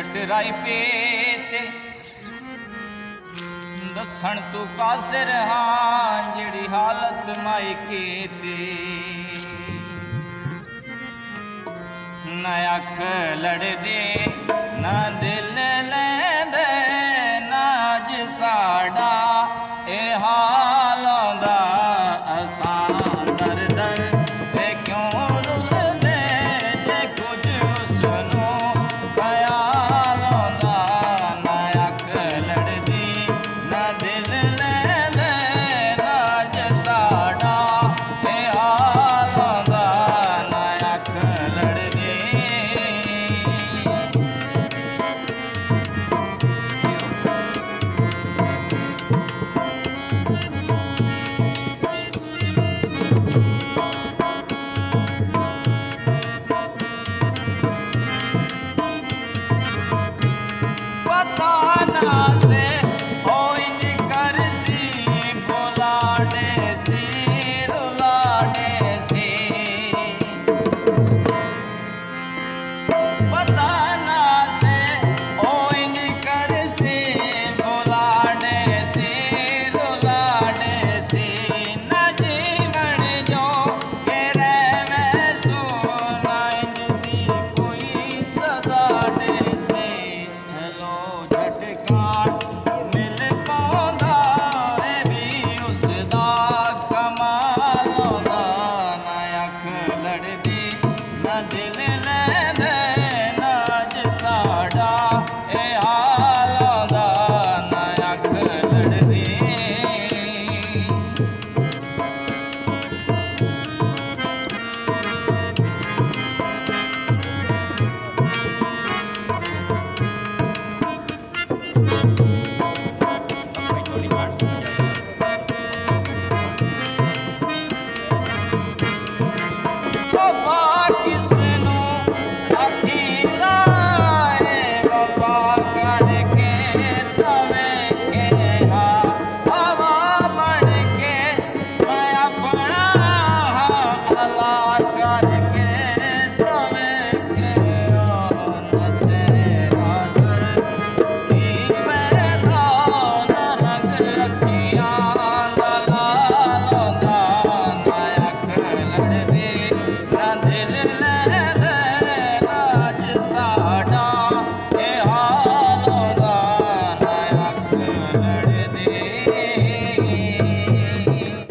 कटराई पेते दसन तू कासिर हाँ जिहड़ी हालत मायके ते न अख लड़दे न दिल लैंदे ना अज साडा ए हाल आउंदा असां दर दर ते क्यों रुलदे जे कुछ उसनूं ख्याल आउंदा न अख लड़दी न दिल लैंदे ना अज साडा ए हाल आउंदा न अख लड़दी। दिल